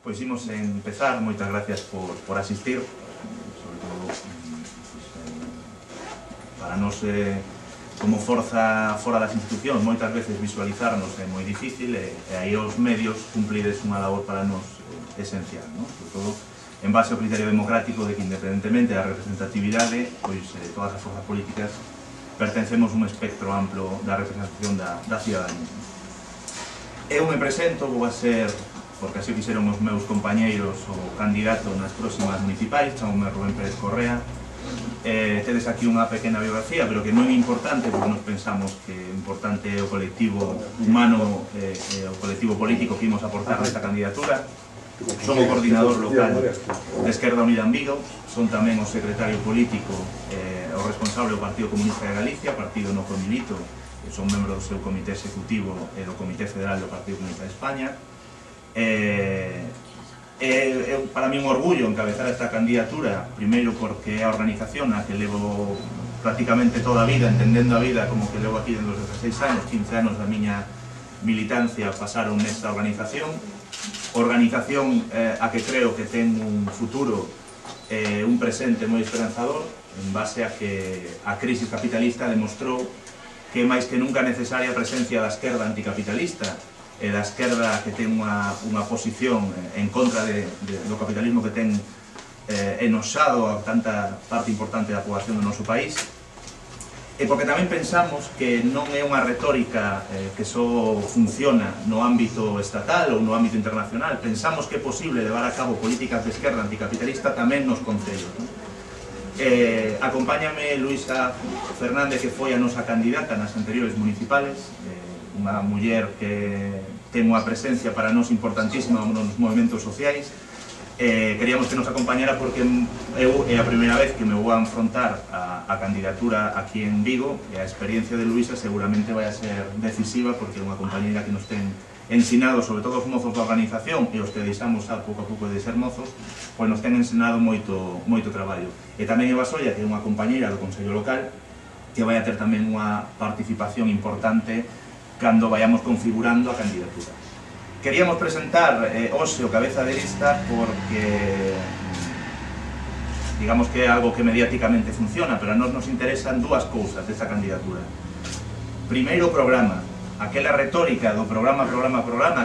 Pois imos empezar, moitas gracias por asistir, sobre todo para nos, como forza fora das institucións, moitas veces visualizarnos é moi difícil e aí os medios cumplides unha labor para nos esencial, non? Sobre todo en base ao criterio democrático de que independentemente da representatividade, pois todas as forzas políticas pertencemos a un espectro amplo da representación da cidadanía. Eu me presento, vou a ser, porque así fixeron os meus compañeiros, o candidato nas próximas municipais, chamome Rubén Pérez Correa. Tedes aquí unha pequena biografía, pero que non é importante, porque nos pensamos que é importante o colectivo humano e o colectivo político que imos aportar nesta candidatura. Son o coordinador local de Esquerda Unida en Vigo, son tamén o secretario político o responsable do Partido Comunista de Galicia, partido no que milito, son membro do seu comité executivo e do Comité Federal do Partido Comunista de España. É para mí un orgullo encabezar esta candidatura, primeiro porque é a organización a que levo prácticamente toda a vida, entendendo a vida como que levo aquí desde os 16 anos, 15 anos da miña militancia pasaron nesta organización a que creo que ten un futuro, un presente moi esperanzador, en base a que a crisis capitalista demostrou que é máis que nunca necesaria a presencia da esquerda anticapitalista e da esquerda que ten unha posición en contra do capitalismo que ten enoxado a tanta parte importante da poboación do noso país, e porque tamén pensamos que non é unha retórica que só funciona no ámbito estatal ou no ámbito internacional. Pensamos que é posible levar a cabo políticas de esquerda anticapitalista tamén nos concellos. Acompáñame Luisa Fernández, que foi a nosa candidata nas anteriores municipales, unha muller que ten unha presencia para nós importantísima nos movimentos sociais. Queríamos que nos acompañara porque eu é a primeira vez que me vou a enfrontar a candidatura aquí en Vigo, e a experiencia de Luisa seguramente vai a ser decisiva, porque é unha compañeira que nos ten ensinado, sobre todo os mozos da organización e os que deixamos a pouco de ser mozos, pois nos ten ensinado moito traballo. E tamén Eva Solla, que é unha compañeira do Consello Local, que vai a ter tamén unha participación importante cando vayamos configurando a candidatura. Queríamos presentar hoxe o cabeza de lista porque digamos que é algo que mediáticamente funciona, pero a nós nos interesan dúas cousas desta candidatura. Primeiro, o programa, aquela retórica do programa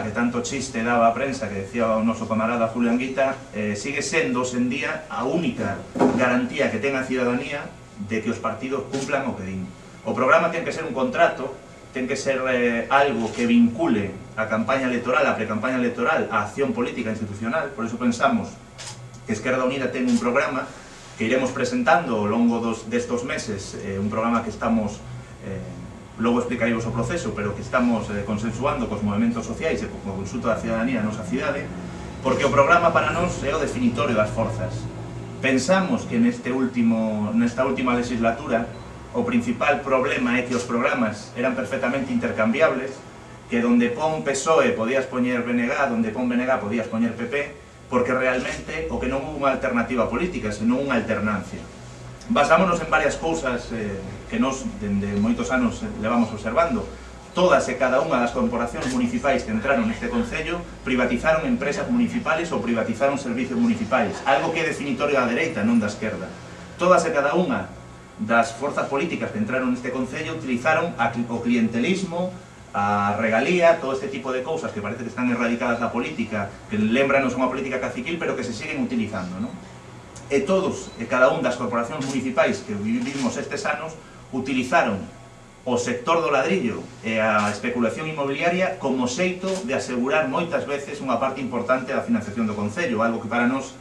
que tanto chiste daba a prensa, que decía o noso camarada Julio Anguita, sigue sendo, en día, a única garantía que ten a cidadanía de que os partidos cumplan o que din. O programa ten que ser un contrato, ten que ser algo que vincule a campaña electoral, a pre-campaña electoral, a acción política institucional. Por eso pensamos que Esquerda Unida ten un programa que iremos presentando ao longo destos meses, un programa que estamos, logo explicaremos o proceso, pero que estamos consensuando cos movimentos sociais e co consulto da cidadanía na nosa cidade, porque o programa para nós é o definitorio das forzas. Pensamos que nesta última legislatura o principal problema é que os programas eran perfectamente intercambiables, que donde pon PSOE podías poñer BNG, donde pon BNG podías poñer PP, porque realmente o que non houve unha alternativa política, senón unha alternancia. Basámonos en varias cousas que nós, dende moitos anos, levamos observando. Todas e cada unha das corporacións municipais que entraron neste concello privatizaron empresas municipales ou privatizaron servicios municipais, algo que é definitorio da dereita, non da esquerda. Todas e cada unha das forzas políticas que entraron neste concello utilizaron o clientelismo, a regalía, todo este tipo de cousas que parece que están erradicadas da política, que lembranos unha política caciquil, pero que se siguen utilizando, non? E todos e cada un das corporacións municipais que vivimos estes anos utilizaron o sector do ladrillo e a especulación inmobiliaria como xeito de asegurar moitas veces unha parte importante da financiación do concello, algo que para nós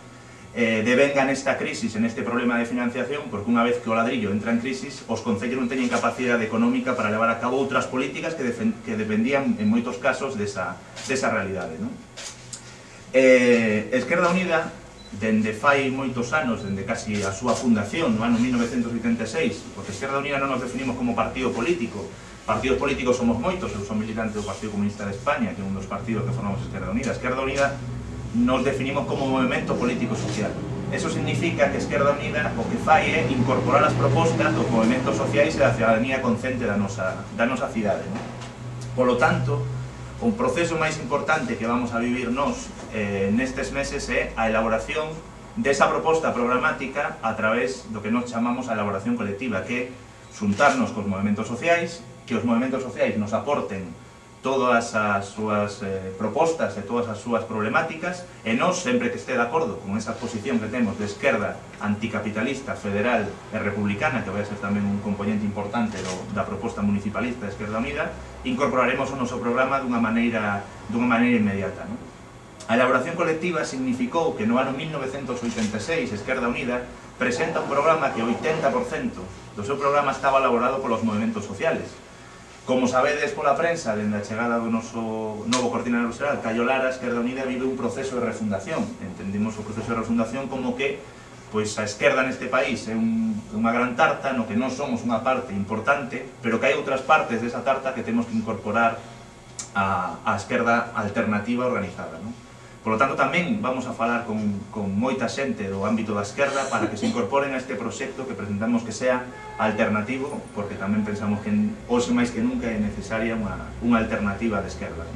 devenga nesta crisis, en este problema de financiación, porque unha vez que o ladrillo entra en crisis, os concellos non teñen capacidade económica para levar a cabo outras políticas que dependían en moitos casos desa realidade, non? Esquerda Unida, dende fai moitos anos, dende casi a súa fundación, no ano 1986, porque Esquerda Unida non nos definimos como partido político. Partidos políticos somos moitos, eu son militante do Partido Comunista de España, que é un dos partidos que formamos Esquerda Unida. Esquerda Unida nos definimos como movimento político social. Eso significa que Esquerda Unida o que fai é incorporar as propostas dos movimentos sociais e da cidadanía consciente da nosa cidade, non? Polo tanto, O proceso máis importante que vamos a vivir nós nestes meses é a elaboración desa proposta programática a través do que nós chamamos a elaboración colectiva, que é xuntarnos cos movementos sociais, que os movementos sociais nos aporten todas as súas propostas e todas as súas problemáticas, e nós, sempre que este de acordo con esa posición que temos de esquerda anticapitalista, federal e republicana, que vai ser tamén un componente importante da proposta municipalista de Esquerda Unida, incorporaremos o noso programa dunha maneira inmediata. A elaboración colectiva significou que no ano 1986 Esquerda Unida presenta un programa que o 80% do seu programa estaba elaborado polos movementos sociales. Como sabedes pola prensa, dende a chegada do noso novo coordinador xeral, Caio Lara, Esquerda Unida vive un proceso de refundación. Entendimos o proceso de refundación como que a esquerda neste país é unha gran tarta no que non somos unha parte importante, pero que hai outras partes desa tarta que temos que incorporar á esquerda alternativa organizada. Por lo tanto, tamén vamos a falar con moita xente do ámbito da esquerda para que se incorporen a este proxecto que presentamos que sea alternativo, porque tamén pensamos que hoxe máis que nunca é necesaria unha alternativa de esquerdas.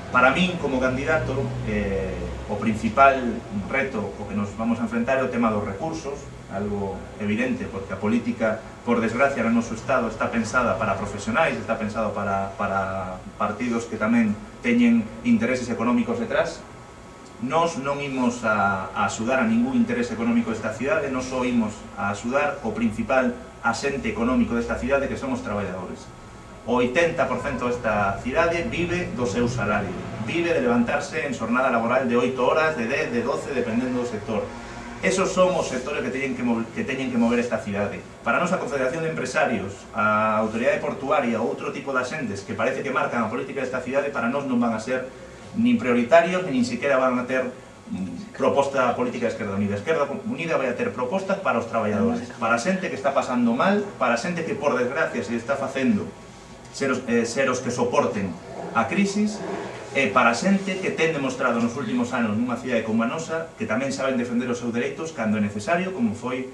Para min, como candidato, o principal reto o que nos vamos a enfrentar é o tema dos recursos, algo evidente, porque a política, por desgracia, no noso Estado está pensada para profesionais, está pensado para partidos que tamén teñen intereses económicos detrás. Nós non imos a axudar a ningún interés económico desta cidade, nós só imos a axudar o principal asente económico desta cidade, que son os traballadores. O 80% desta cidade vive do seu salario, vive de levantarse en xornada laboral de 8 horas, de 10, de 12, dependendo do sector. Esos son os sectores que teñen que mover esta cidade. Para nós, a Confederación de Empresarios, a Autoridade Portuaria ou outro tipo de asentes que parece que marcan a política desta cidade, para nós non van a ser nin prioritarios, nin siquiera van a ter proposta política de Esquerda Unida. Esquerda Unida vai a ter propostas para os traballadores, para a xente que está pasando mal, para a xente que, por desgracia, se está facendo ser os que soporten a crisis, e para a xente que ten demostrado nos últimos anos nunha cidade como a nosa que tamén saben defender os seus dereitos cando é necesario, como foi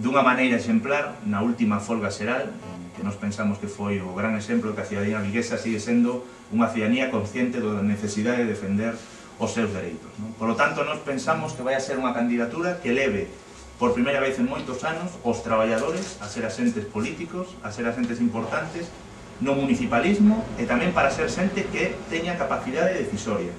dunha maneira exemplar na última folga xeral, que nos pensamos que foi o gran exemplo que a cidadanía viguesa sigue sendo unha cidadanía consciente da necesidade de defender os seus dereitos. Por lo tanto, nos pensamos que vai a ser unha candidatura que leve por primeira vez en moitos anos os traballadores a ser asentes políticos, a ser asentes importantes no municipalismo e tamén para ser xente que teña capacidade decisoria.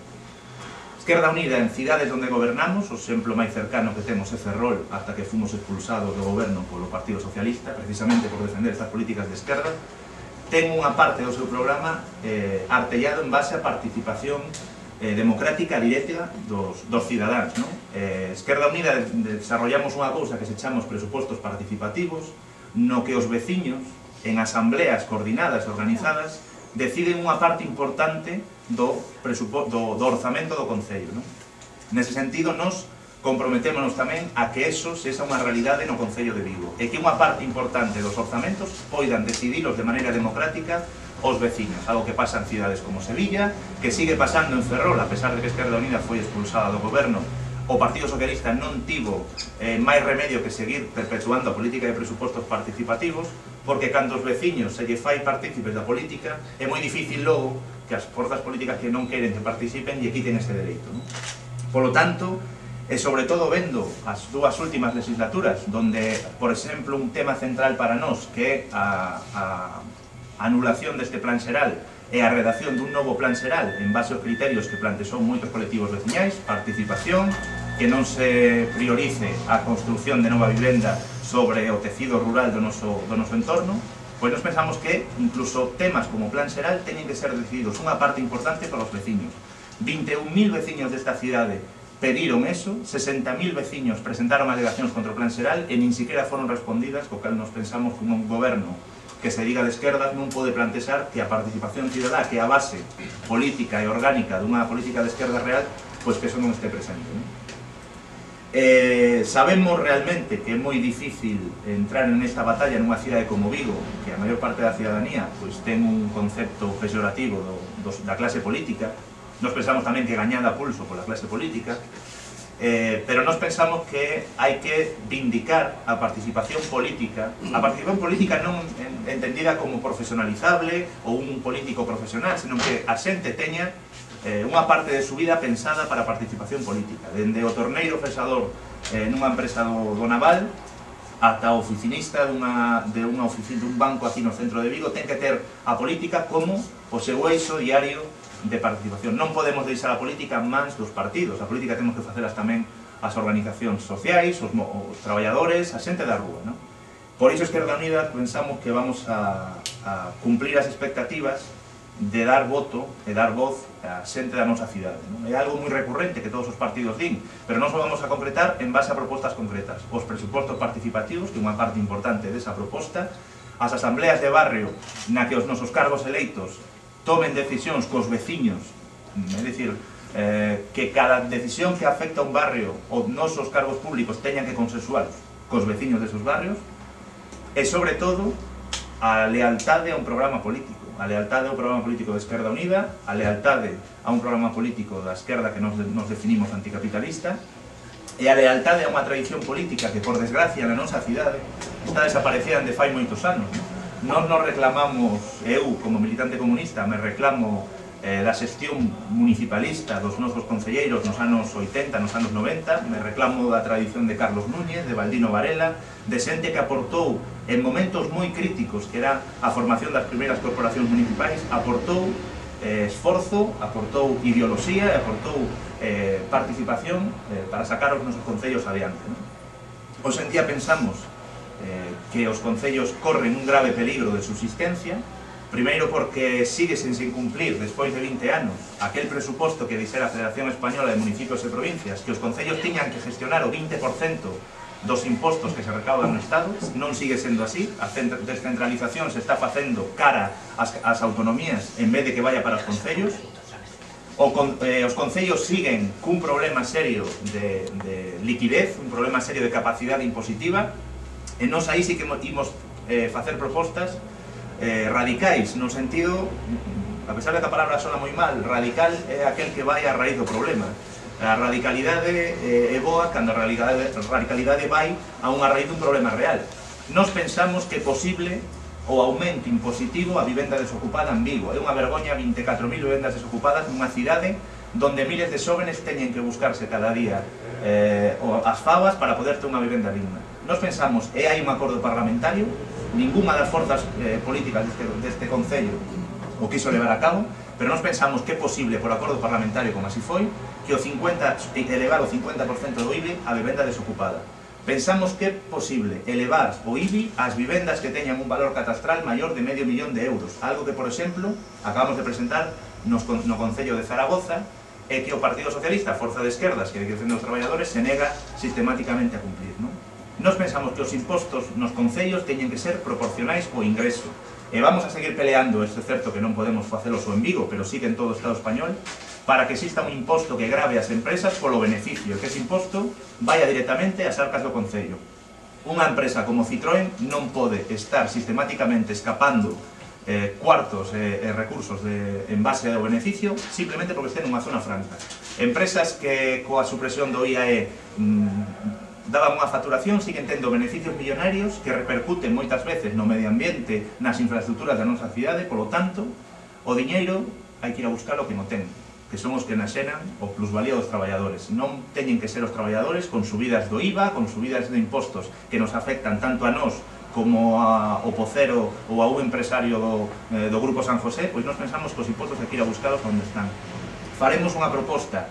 Esquerda Unida, en cidades onde gobernamos, o exemplo máis cercano que temos é Ferrol, hasta que fomos expulsados do goberno polo Partido Socialista, precisamente por defender estas políticas de esquerda, ten unha parte do seu programa artellado en base á participación democrática directa dos cidadáns. Esquerda Unida desarrollamos unha cousa que se chama os presupostos participativos, no que os veciños, en asambleas coordinadas e organizadas, deciden unha parte importante do orzamento do Concello. Nese sentido, nos comprometémonos tamén a que eso sexa unha realidade no Concello de Vigo, e que unha parte importante dos orzamentos poidan decidilos de maneira democrática os veciños, algo que pasa en cidades como Sevilla, que sigue pasando en Ferrol, a pesar de que Esquerda Unida foi expulsada do goberno. O Partido Socialista non tivo máis remedio que seguir perpetuando a política de presupostos participativos, porque cando os veciños se lle fai partícipes da política, é moi difícil logo que as forzas políticas que non queren que participen lle quiten este dereito. Por lo tanto, e sobre todo vendo as dúas últimas legislaturas, donde, por exemplo, un tema central para nós, que é a anulación deste plan xeral e a redacción dun novo plan xeral en base aos criterios que plantexou moitos colectivos veciñais, participación, que non se priorice a construción de nova vivenda sobre o tecido rural do noso entorno, pois nos pensamos que incluso temas como o plan xeral teñen que ser decididos unha parte importante para os veciños. 21.000 veciños desta cidade pediron eso, 60.000 veciños presentaron alegacións contra o plan xeral e nin siquiera foron respondidas, co cal nos pensamos que un goberno que se diga de esquerdas non pode plantexar que a participación cidadá, que é a base política e orgánica dunha política de esquerda real, pois que eso non este presente. Sabemos realmente que é moi difícil entrar en esta batalla nunha cidade como Vigo, que a maior parte da cidadanía pois ten un concepto peyorativo da clase política. Nos pensamos tamén que gañada a pulso pola clase política, pero nos pensamos que hai que vindicar a participación política non entendida como profesionalizable ou un político profesional, senón que a xente teña unha parte de su vida pensada para a participación política, dende o torneiro fresador nunha empresa do naval ata o oficinista dun banco aquí no centro de Vigo, ten que ter a política como o seu eixo diario de participación. Non podemos deixar a política en mans dos partidos, a política temos que facelas tamén as organizacións sociais, os traballadores, a xente da rúa, non? Por iso Esquerda Unida pensamos que vamos a cumplir as expectativas de dar voto e dar voz á xente da nosa cidade, non? É algo moi recurrente que todos os partidos din, pero non só vamos a concretar en base a propostas concretas. Os presupostos participativos, que é unha parte importante desa proposta, as asambleas de barrio na que os nosos cargos eleitos tomen decisións cos veciños, é dicir, que cada decisión que afecta a un barrio os nosos cargos públicos teñan que consensuar cos veciños desos barrios, e sobre todo a lealtade a un programa político, a lealtade ao programa político de Esquerda Unida, a lealtade a un programa político da esquerda que nos definimos anticapitalista, e a lealtade a unha tradición política que, por desgracia, na nosa cidade está desaparecida de fai moitos anos. Nós nos reclamamos, eu como militante comunista me reclamo da xestión municipalista dos nosos concelleiros nos anos 80, nos anos 90, me reclamo da tradición de Carlos Núñez, de Baldino Varela, de xente que aportou en momentos moi críticos, que era a formación das primeiras corporacións municipais, aportou esforzo, aportou ideoloxía, aportou participación para sacar os nosos concellos adiante, non? Hoxe en día pensamos que os concellos corren un grave peligro de subsistencia, primeiro porque sigue sen cumplir, despois de 20 anos, aquel presuposto que dixera a Federación Española de Municipios e Provincias, que os concellos tiñan que gestionar o 20% dos impostos que se recaudan no Estado. Non sigue sendo así, a descentralización se está facendo cara ás autonomías en vez de que vaya para os concellos. Os concellos siguen cun problema serio de liquidez, un problema serio de capacidade impositiva, e nós aí sí que imos facer propostas radicais, no sentido, a pesar de que a palabra sona moi mal, radical é aquel que vai á raíz do problema. A radicalidade é boa cando a radicalidade vai a unha raíz dun problema real. Nós pensamos que é posible o aumento impositivo a vivenda desocupada en Vigo. É unha vergoña 24.000 vivendas desocupadas nunha cidade donde miles de xóvenes teñen que buscarse cada día as favas para poder ter unha vivenda digna. Nós pensamos, e hai un acordo parlamentario, ninguna das forzas políticas deste Concello o quiso levar a cabo, pero nós pensamos que é posible, por acordo parlamentario, como así foi, que elevar o 50% do IBI a vivenda desocupada. Pensamos que é posible elevar o IBI ás vivendas que teñan un valor catastral maior de €500.000, algo que, por exemplo, acabamos de presentar no Concello de Zaragoza, e que o Partido Socialista, forza de esquerdas que defende os traballadores, se nega sistemáticamente a cumplir, non? Nós pensamos que os impostos nos concellos teñen que ser proporcionais ao ingreso. E vamos a seguir peleando, é certo que non podemos facelo só en Vigo, pero sí que en todo o Estado español, para que exista un imposto que grave as empresas polo beneficio, que ese imposto vaya directamente ás arcas do concello. Unha empresa como Citroën non pode estar sistemáticamente escapando cuartos e recursos en base ao beneficio simplemente porque estén nunha zona franca. Empresas que coa supresión do IAE daban unha facturación, siguen tendo beneficios millonarios que repercuten moitas veces no medio ambiente, nas infraestructuras da nosa cidade. Polo tanto, o diñeiro hai que ir a buscar o que non ten, que son os que naxenan o plusvalía dos traballadores. Non teñen que ser os traballadores con subidas do IVA, con subidas de impostos que nos afectan tanto a nós como ao pocero ou a un empresario do Grupo San José. Pois nós pensamos que os impostos hai que ir a buscalos onde están. Faremos unha proposta